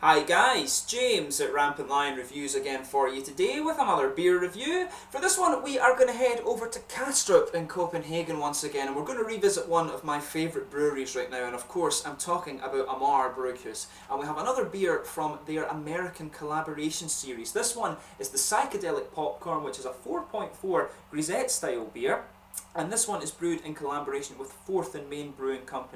Hi guys, James at RampantLionReviews again for you today with another beer review. For this one we are going to head over to Kastrup in Copenhagen once again, and we're going to revisit one of my favourite breweries right now, and of course I'm talking about Amager Bryghus. And we have another beer from their American collaboration series. This one is the Psychedelic Popcorn, which is a 4.4 grisette style beer. And this one is brewed in collaboration with Forest Main Brewing Co,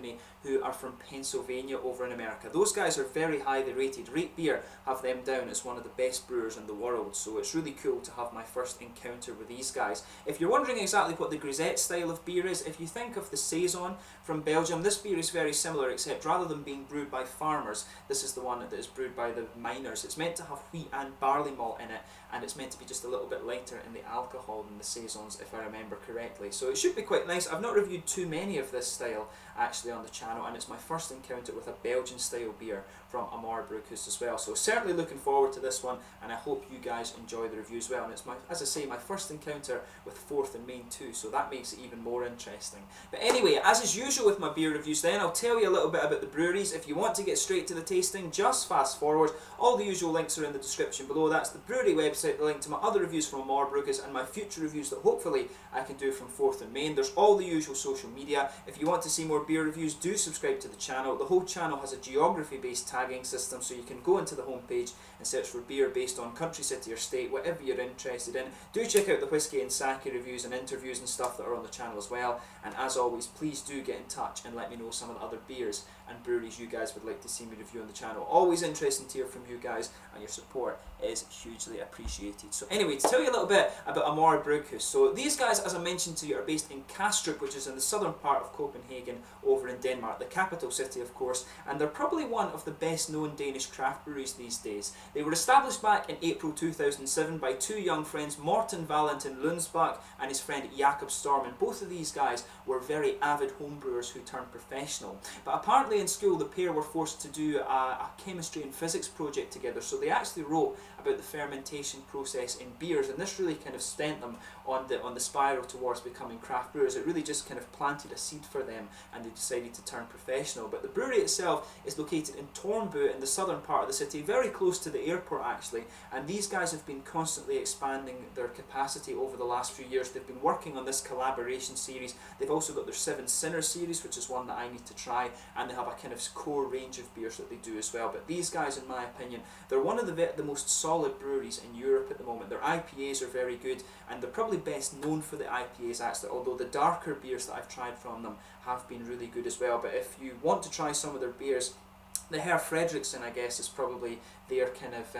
who are from Pennsylvania over in America. Those guys are very highly rated. Rate Beer have them down as one of the best brewers in the world, so it's really cool to have my first encounter with these guys. If you're wondering exactly what the grisette style of beer is, if you think of the Saison from Belgium, this beer is very similar, except rather than being brewed by farmers, this is the one that is brewed by the miners. It's meant to have wheat and barley malt in it, and it's meant to be just a little bit lighter in the alcohol than the Saisons, if I remember correctly. So it should be quite nice. I've not reviewed too many of this style actually on the channel, and it's my first encounter with a Belgian style beer from Amager Bryghus as well. So certainly looking forward to this one, and I hope you guys enjoy the review as well. And it's my, as I say, my first encounter with Forest Main too, so that makes it even more interesting. But anyway, as is usual with my beer reviews then, I'll tell you a little bit about the breweries. If you want to get straight to the tasting, just fast forward. All the usual links are in the description below. That's the brewery website, the link to my other reviews from Amager Bryghus, and my future reviews that hopefully I can do from Forest Main. There's all the usual social media. If you want to see more beer reviews, do subscribe to the channel. The whole channel has a geography based tagging system, so you can go into the homepage and search for beer based on country, city or state, whatever you're interested in. Do check out the whiskey and sake reviews and interviews and stuff that are on the channel as well. And as always, please do get in touch and let me know some of the other beers and breweries you guys would like to see me review on the channel. Always interesting to hear from you guys, and your support is hugely appreciated. So anyway, to tell you a little bit about Amager Bryghus. So these guys, as I mentioned to you, are based in Kastrup, which is in the southern part of Copenhagen over in Denmark, the capital city of course, and they're probably one of the best known Danish craft breweries these days. They were established back in April 2007 by two young friends, Morten Valentin Lundsbach and his friend Jakob Storm, and both of these guys were very avid homebrewers who turned professional. But apparently in school the pair were forced to do a chemistry and physics project together, so they actually wrote about the fermentation process in beers, and this really kind of sent them on the spiral towards becoming craft brewers. It really just kind of planted a seed for them, and they decided to turn professional. But the brewery itself is located in Tornbu in the southern part of the city, very close to the airport actually, and these guys have been constantly expanding their capacity over the last few years. They've been working on this collaboration series. They've also got their Seven Sinners series, which is one that I need to try, and they have a kind of core range of beers that they do as well. But these guys, in my opinion, they're one of the most solid breweries in Europe at the moment. Their IPAs are very good, and they're probably best known for the IPAs actually, although the darker beers that I've tried from them have been really good as well. But if you want to try some of their beers, the Herr Fredriksen, I guess, is probably their kind of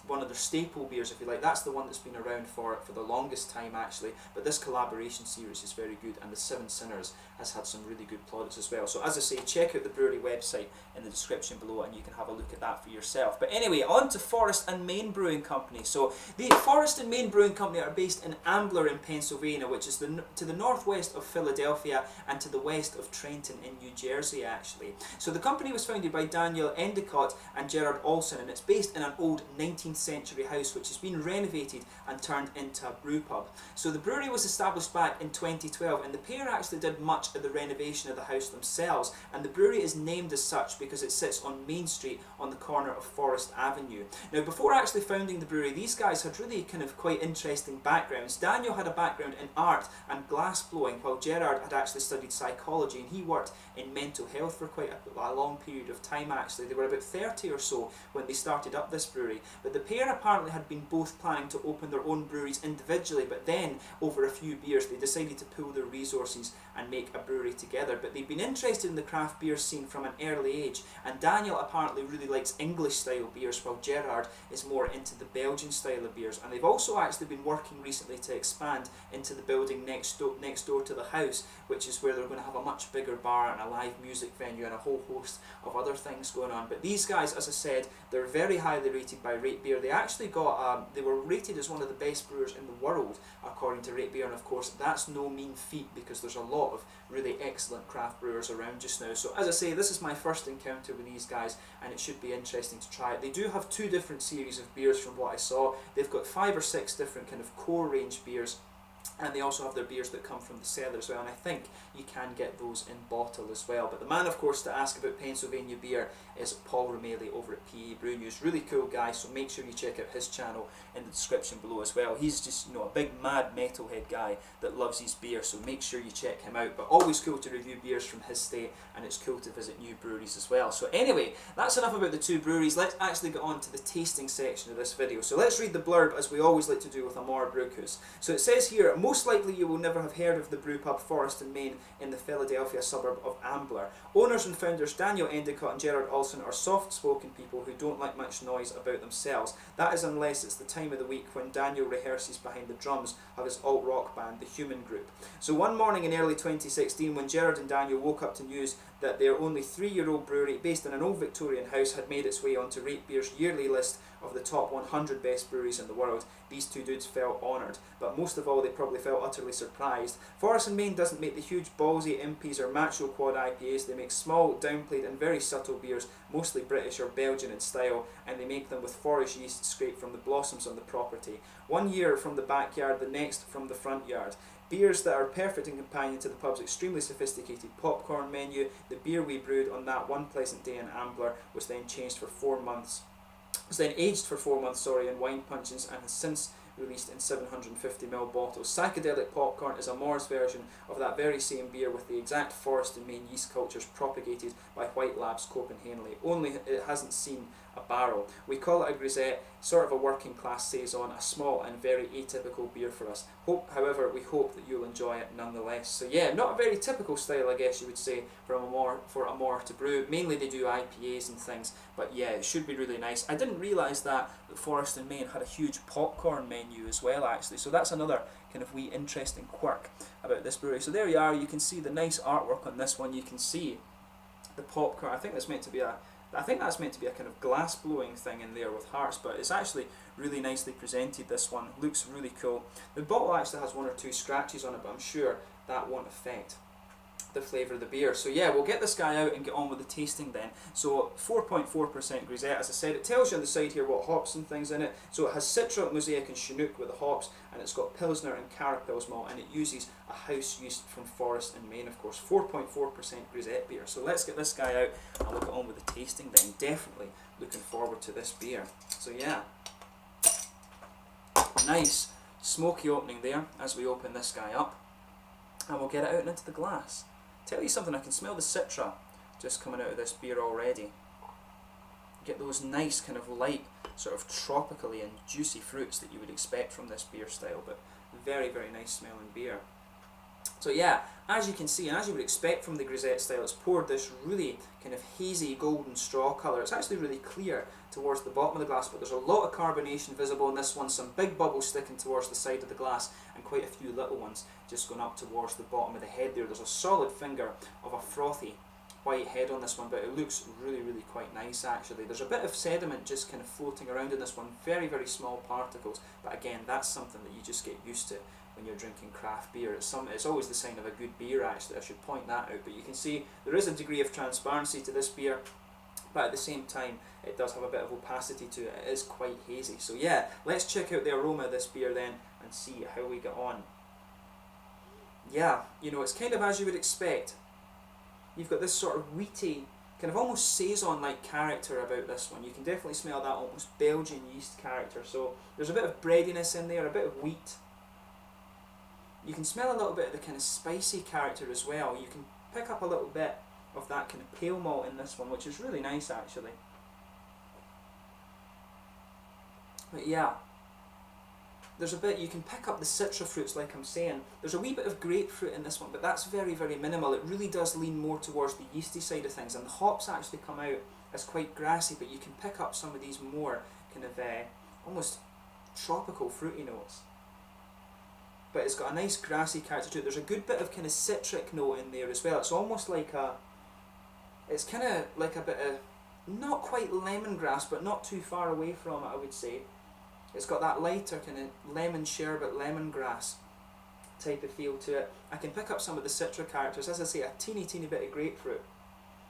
one of their staple beers, if you like. That's the one that's been around for the longest time actually, but this collaboration series is very good, and the Seven Sinners has had some really good products as well. So as I say, check out the brewery website in the description below and you can have a look at that for yourself. But anyway, on to Forest Main Brewing Company. So the Forest Main Brewing Company are based in Ambler in Pennsylvania, which is to the northwest of Philadelphia and to the west of Trenton in New Jersey actually. So the company was founded by Daniel Endicott and Gerard Olsen, and it's based in an old 19th century house which has been renovated and turned into a brew pub. So the brewery was established back in 2012, and the pair actually did much of the renovation of the house themselves, and the brewery is named as such because it sits on Main Street on the corner of Forest Avenue. Now before actually founding the brewery, these guys had really kind of quite interesting backgrounds. Daniel had a background in art and glass blowing, while Gerard had actually studied psychology, and he worked in mental health for quite a long period of time actually. They were about 30 or so when they started up this brewery, but the pair apparently had been both planning to open their own breweries individually, but then over a few beers they decided to pool their resources and make a brewery together. But they've been interested in the craft beer scene from an early age, and Daniel apparently really likes English style beers, while Gerard is more into the Belgian style of beers. And they've also actually been working recently to expand into the building next door to the house, which is where they're going to have a much bigger bar and a live music venue and a whole host of other things going on. But these guys, as I said, they're very highly rated by Rate Beer. They actually got they were rated as one of the best brewers in the world according to Rate Beer, and of course that's no mean feat because there's a lot of really excellent craft brewers around just now. So as I say, this is my first encounter with these guys, and it should be interesting to try it. They do have two different series of beers from what I saw. They've got 5 or 6 different kind of core range beers, And they also have their beers that come from the cellar as well, and I think you can get those in bottle as well. But the man, of course, to ask about Pennsylvania beer is Paul Romeli over at PE Brew News. Really cool guy, so make sure you check out his channel in the description below as well. He's just, you know, a big mad metalhead guy that loves his beer, so make sure you check him out. But always cool to review beers from his state, and it's cool to visit new breweries as well. So anyway, that's enough about the two breweries. Let's actually get on to the tasting section of this video. So let's read the blurb, as we always like to do with Amager Bryghus. So it says here, most likely you will never have heard of the brewpub Forest Main in the Philadelphia suburb of Ambler. Owners and founders Daniel Endicott and Gerard Olson are soft-spoken people who don't like much noise about themselves. That is unless it's the time of the week when Daniel rehearses behind the drums of his alt-rock band, The Human Group. So one morning in early 2016, when Gerard and Daniel woke up to news that their only 3-year-old brewery based in an old Victorian house had made its way onto Rate Beer's yearly list of the top 100 best breweries in the world, these two dudes felt honoured, but most of all they probably felt utterly surprised. Forest and Main doesn't make the huge ballsy impies or macho quad IPAs. They make small, downplayed and very subtle beers, mostly British or Belgian in style, and they make them with forest yeast scraped from the blossoms on the property. One year from the backyard, the next from the front yard. Beers that are perfect in companion to the pub's extremely sophisticated popcorn menu. The beer we brewed on that one pleasant day in Ambler was then aged for 4 months in wine puncheons and has since released in 750ml bottles. Psychedelic Popcorn is a Moore's version of that very same beer with the exact Forest and Main yeast cultures propagated by White Labs Copenhagen, only it hasn't seen a barrel. We call it a grisette, sort of a working class saison, a small and very atypical beer for us. However, we hope that you'll enjoy it nonetheless. So yeah, not a very typical style, I guess you would say, for Amager to brew. Mainly they do IPAs and things, but yeah, it should be really nice. I didn't realise that Forest and Main had a huge popcorn menu as well, actually, so that's another kind of wee interesting quirk about this brewery. So there you are, you can see the nice artwork on this one. You can see the popcorn. I think that's meant to be a kind of glass blowing thing in there with hearts, but it's actually really nicely presented. This one looks really cool. The bottle actually has 1 or 2 scratches on it, but I'm sure that won't affect the flavour of the beer. So yeah, we'll get this guy out and get on with the tasting then. So 4.4% grisette, as I said. It tells you on the side here what hops and things in it. So it has Citra, Mosaic and Chinook with the hops, and it's got Pilsner and Carapils malt, and it uses a house yeast from Forest and Main, of course. 4.4% grisette beer. So let's get this guy out and we'll get on with the tasting then. Definitely looking forward to this beer. So yeah, nice smoky opening there as we open this guy up, and we'll get it out and into the glass. Tell you something, I can smell the Citra just coming out of this beer already. Get those nice kind of light, sort of tropically and juicy fruits that you would expect from this beer style, but very, very nice smelling beer. So yeah, as you can see, and as you would expect from the grisette style, it's poured this really kind of hazy golden straw colour. It's actually really clear towards the bottom of the glass, but there's a lot of carbonation visible in this one, some big bubbles sticking towards the side of the glass, and quite a few little ones just going up towards the bottom of the head there. There's a solid finger of a frothy white head on this one, but it looks really, really quite nice actually. There's a bit of sediment just kind of floating around in this one, very, very small particles, but again, that's something that you just get used to when you're drinking craft beer. It's always the sign of a good beer actually, I should point that out. But you can see there is a degree of transparency to this beer, but at the same time it does have a bit of opacity to it. It is quite hazy. So yeah, let's check out the aroma of this beer then and see how we get on. Yeah, you know, it's kind of as you would expect. You've got this sort of wheaty, kind of almost Saison-like character about this one. You can definitely smell that almost Belgian yeast character. So there's a bit of breadiness in there, a bit of wheat. You can smell a little bit of the kind of spicy character as well. You can pick up a little bit of that kind of pale malt in this one, which is really nice actually. But yeah, there's a bit, you can pick up the citra fruits like I'm saying. There's a wee bit of grapefruit in this one, but that's very, very minimal. It really does lean more towards the yeasty side of things, and the hops actually come out as quite grassy, but you can pick up some of these more kind of almost tropical fruity notes. But it's got a nice grassy character to it. There's a good bit of kind of citric note in there as well. It's almost like it's kind of like a bit of, not quite lemongrass, but not too far away from it, I would say. It's got that lighter kind of lemon sherbet, lemongrass type of feel to it. I can pick up some of the citra characters, as I say, a teeny bit of grapefruit,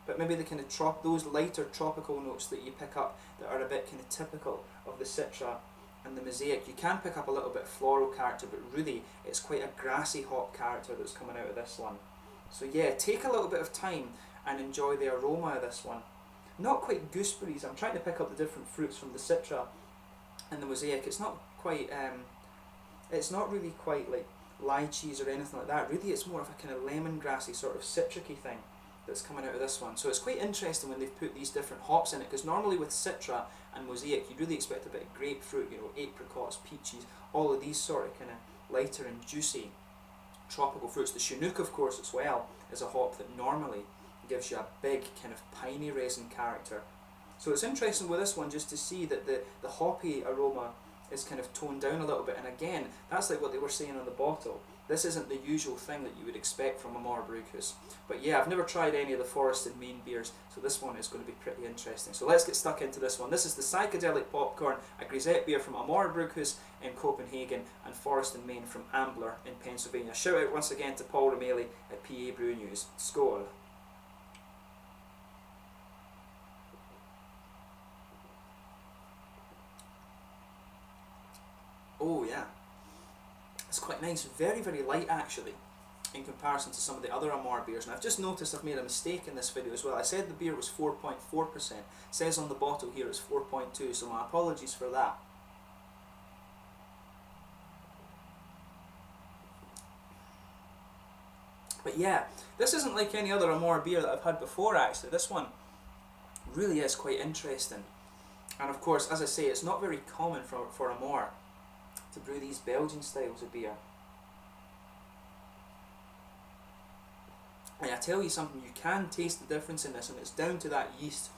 but maybe the kind of those lighter tropical notes that you pick up that are a bit kind of typical of the citra and the Mosaic, you can pick up a little bit of floral character, but really it's quite a grassy hop character that's coming out of this one. So yeah, take a little bit of time and enjoy the aroma of this one. Not quite gooseberries. I'm trying to pick up the different fruits from the Citra and the Mosaic. It's not quite, it's not really quite like lychees or anything like that. Really, it's more of a kind of lemongrassy sort of citricy thing that's coming out of this one. So it's quite interesting when they've put these different hops in it, because normally with Citra and Mosaic you'd really expect a bit of grapefruit, you know, apricots, peaches, all of these sort of kind of lighter and juicy tropical fruits. The Chinook, of course, as well, is a hop that normally gives you a big kind of piney resin character. So it's interesting with this one just to see that the hoppy aroma is kind of toned down a little bit, and again, that's like what they were saying on the bottle. This isn't the usual thing that you would expect from Amager Bryghus. But yeah, I've never tried any of the Forest Main beers, so this one is going to be pretty interesting. So let's get stuck into this one. This is the Psychedelic Popcorn, a grisette beer from Amager Bryghus in Copenhagen and Forest Main from Ambler in Pennsylvania. Shout out once again to Paul Romeli at PA Brew News. Skål! Oh yeah. It's quite nice, very, very light actually, in comparison to some of the other Amager beers. And I've just noticed I've made a mistake in this video as well. I said the beer was 4.4%. It says on the bottle here it's 4.2, so my apologies for that. But yeah, this isn't like any other Amager beer that I've had before actually. This one really is quite interesting. And of course, as I say, it's not very common for Amager to brew these Belgian styles of beer. And I tell you something, you can taste the difference in this, and it's down to that yeast.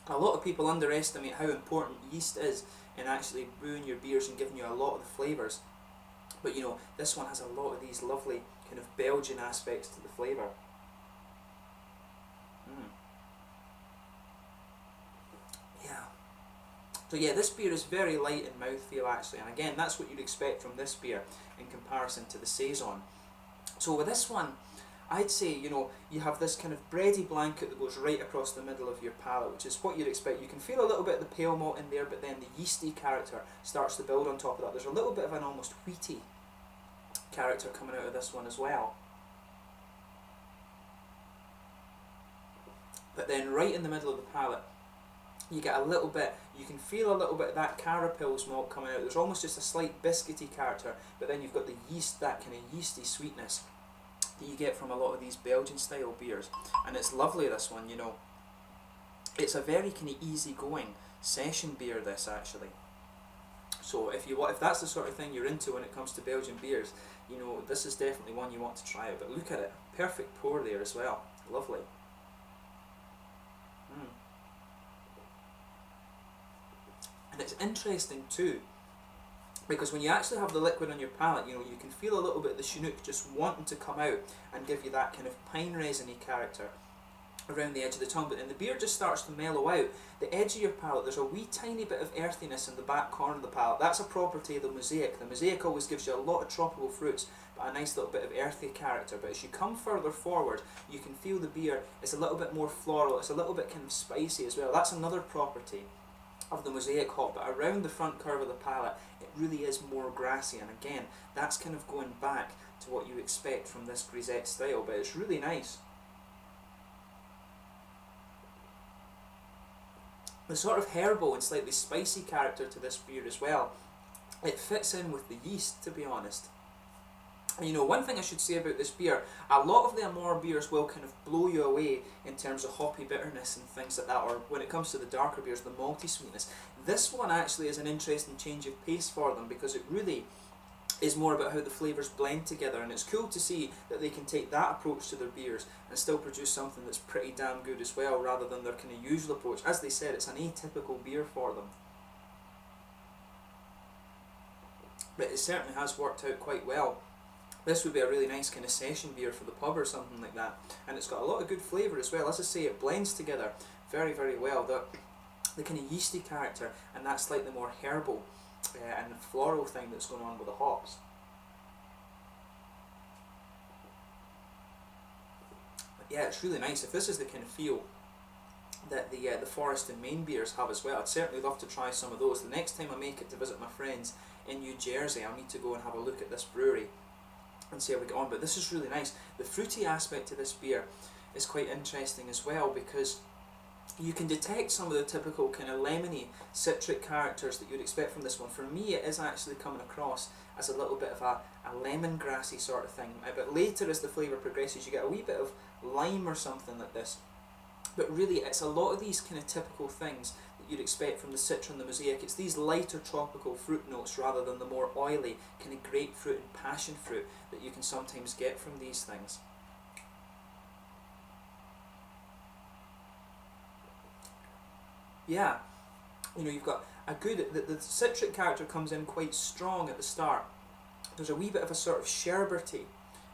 A lot of people underestimate how important yeast is in actually brewing your beers and giving you a lot of the flavours. But you know, this one has a lot of these lovely kind of Belgian aspects to the flavour. So yeah, this beer is very light in mouthfeel actually, and again, that's what you'd expect from this beer in comparison to the Saison. So with this one, I'd say, you know, you have this kind of bready blanket that goes right across the middle of your palate, which is what you'd expect. You can feel a little bit of the pale malt in there, but then the yeasty character starts to build on top of that. There's a little bit of an almost wheaty character coming out of this one as well. But then right in the middle of the palate, you get a little bit, you can feel a little bit of that carapils malt coming out. There's almost just a slight biscuity character, but then you've got the yeast, that kind of yeasty sweetness that you get from a lot of these Belgian style beers. And it's lovely, this one, you know. It's a very kind of easygoing session beer, this actually. So if that's the sort of thing you're into when it comes to Belgian beers, you know, this is definitely one you want to try out. But look at it, perfect pour there as well, lovely. And it's interesting too, because when you actually have the liquid on your palate, you know, you can feel a little bit of the Chinook just wanting to come out and give you that kind of pine resiny character around the edge of the tongue, but then the beer just starts to mellow out. The edge of your palate, there's a wee tiny bit of earthiness in the back corner of the palate. That's a property of the Mosaic. The Mosaic always gives you a lot of tropical fruits, but a nice little bit of earthy character. But as you come further forward, you can feel the beer, it's a little bit more floral, it's a little bit kind of spicy as well. That's another property of the Mosaic hop, but around the front curve of the palate, it really is more grassy, and again, that's kind of going back to what you expect from this grisette style, but it's really nice. The sort of herbal and slightly spicy character to this beer as well, it fits in with the yeast, to be honest. And you know, one thing I should say about this beer, a lot of the Amager beers will kind of blow you away in terms of hoppy bitterness and things like that, or when it comes to the darker beers, the malty sweetness. This one actually is an interesting change of pace for them, because it really is more about how the flavours blend together, and it's cool to see that they can take that approach to their beers and still produce something that's pretty damn good as well, rather than their kind of usual approach. As they said, it's an atypical beer for them. But it certainly has worked out quite well. This would be a really nice kind of session beer for the pub or something like that, and it's got a lot of good flavour as well. As I say, it blends together very, very well. The kind of yeasty character and that slightly more herbal and floral thing that's going on with the hops. But yeah, it's really nice. If this is the kind of feel that the Forest and Main beers have as well. I'd certainly love to try some of those. The next time I make it to visit my friends in New Jersey, I'll need to go and have a look at this brewery and see how we get on. But this is really nice. The fruity aspect to this beer is quite interesting as well, because you can detect some of the typical kind of lemony, citric characters that you'd expect from this one. For me, it is actually coming across as a little bit of a lemongrassy sort of thing. But later, as the flavour progresses, you get a wee bit of lime or something like this. But really, it's a lot of these kind of typical things that you'd expect from the Citra and the Mosaic. It's these lighter tropical fruit notes rather than the more oily kind of grapefruit and passion fruit that you can sometimes get from these things. Yeah, you know, you've got a good, the citric character comes in quite strong at the start. There's a wee bit of a sort of sherbety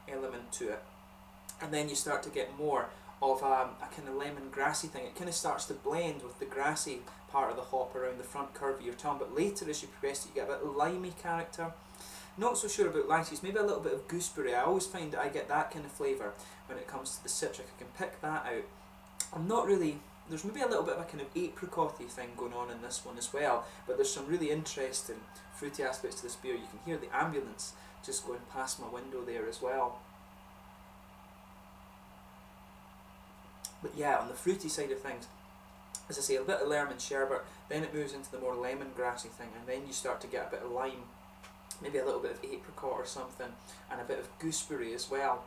element to it, and then you start to get more of a kind of lemongrassy thing. It kind of starts to blend with the grassy part of the hop around the front curve of your tongue, but later as you progress you get a bit of limey character. Not so sure about lychees, maybe a little bit of gooseberry. I always find that I get that kind of flavour when it comes to the citric. I can pick that out. I'm not really, there's maybe a little bit of a kind of apricot-y thing going on in this one as well, but there's some really interesting fruity aspects to this beer. You can hear the ambulance just going past my window there as well. But yeah, on the fruity side of things, as I say, a bit of lemon sherbet, then it moves into the more lemongrassy thing, and then you start to get a bit of lime, maybe a little bit of apricot or something, and a bit of gooseberry as well.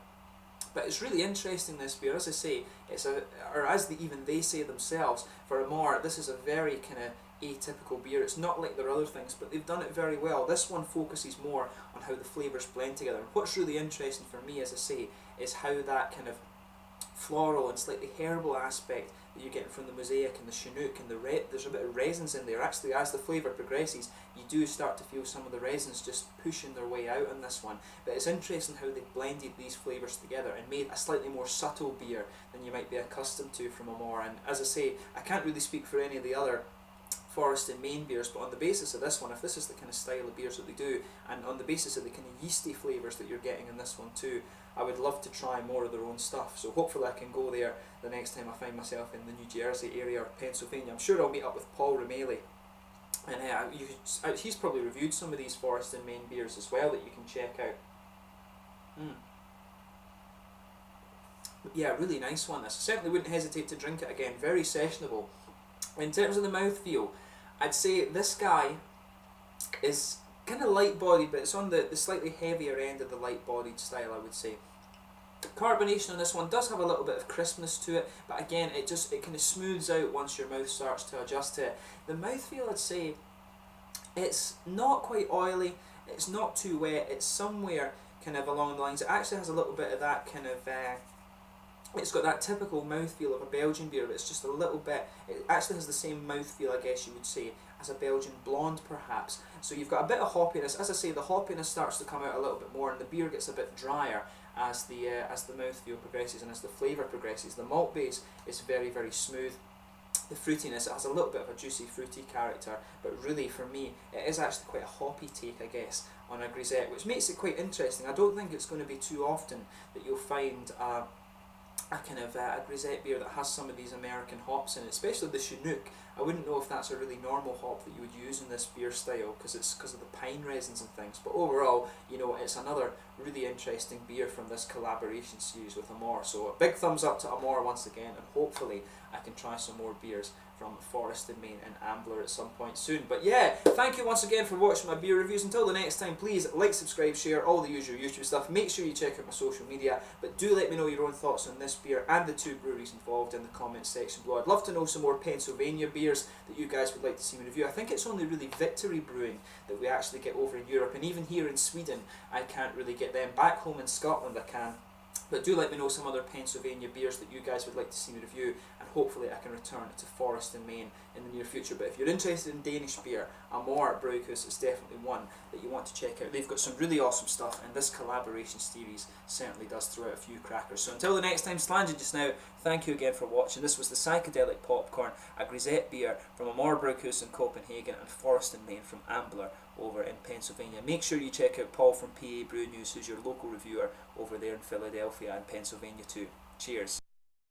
But it's really interesting, this beer. As I say, it's a, or as even they say themselves, for Amager, this is a very kind of atypical beer. It's not like their other things, but they've done it very well. This one focuses more on how the flavours blend together. And what's really interesting for me, as I say, is how that kind of floral and slightly herbal aspect that you're getting from the Mosaic and the Chinook and there's a bit of resins in there. Actually, as the flavour progresses, you do start to feel some of the resins just pushing their way out on this one. But it's interesting how they've blended these flavours together and made a slightly more subtle beer than you might be accustomed to from Amager. And as I say, I can't really speak for any of the other Forest and Main beers, but on the basis of this one, if this is the kind of style of beers that they do, and on the basis of the kind of yeasty flavours that you're getting in this one too, I would love to try more of their own stuff. So hopefully I can go there the next time I find myself in the New Jersey area or Pennsylvania. I'm sure I'll meet up with Paul Rameli, and he's probably reviewed some of these Forest and Main beers as well that you can check out. But yeah, really nice one this. I certainly wouldn't hesitate to drink it again. Very sessionable. In terms of the mouthfeel, I'd say this guy is kind of light-bodied, but it's on the slightly heavier end of the light-bodied style, I would say. Carbonation on this one does have a little bit of crispness to it, but again, it kind of smooths out once your mouth starts to adjust to it. The mouthfeel, I'd say, it's not quite oily, it's not too wet, it's somewhere kind of along the lines. It actually has a little bit of that kind of it's got that typical mouthfeel of a Belgian beer, but it's just a little bit, it actually has the same mouthfeel, I guess you would say, as a Belgian blonde perhaps. So you've got a bit of hoppiness. As I say, the hoppiness starts to come out a little bit more, and the beer gets a bit drier as the mouthfeel progresses and as the flavour progresses. The malt base is very, very smooth. The fruitiness, it has a little bit of a juicy, fruity character, but really for me, it is actually quite a hoppy take, I guess, on a grisette, which makes it quite interesting. I don't think it's going to be too often that you'll find a kind of a grisette beer that has some of these American hops in it, especially the Chinook. I wouldn't know if that's a really normal hop that you would use in this beer style because of the pine resins and things. But overall, you know, it's another really interesting beer from this collaboration series with Amager. So a big thumbs up to Amager once again, and hopefully I can try some more beers from Forest and Main and Ambler at some point soon. But yeah, thank you once again for watching my beer reviews. Until the next time, please like, subscribe, share, all the usual YouTube stuff. Make sure you check out my social media, but do let me know your own thoughts on this beer and the two breweries involved in the comments section below. I'd love to know some more Pennsylvania beers that you guys would like to see me review. I think it's only really Victory Brewing that we actually get over in Europe, and even here in Sweden I can't really get them. Back home in Scotland I can. But do let me know some other Pennsylvania beers that you guys would like to see me review, and hopefully I can return to Forest and Main in the near future. But if you're interested in Danish beer, Amager Bryghus is definitely one that you want to check out. They've got some really awesome stuff, and this collaboration series certainly does throw out a few crackers. So until the next time, slanging just now, thank you again for watching. This was the Psychedelic Popcorn, a grisette beer from Amager Bryghus in Copenhagen and Forest and Main from Ambler over in Pennsylvania. Make sure you check out Paul from PA Brew News, who's your local reviewer over there in Philadelphia and Pennsylvania too. Cheers.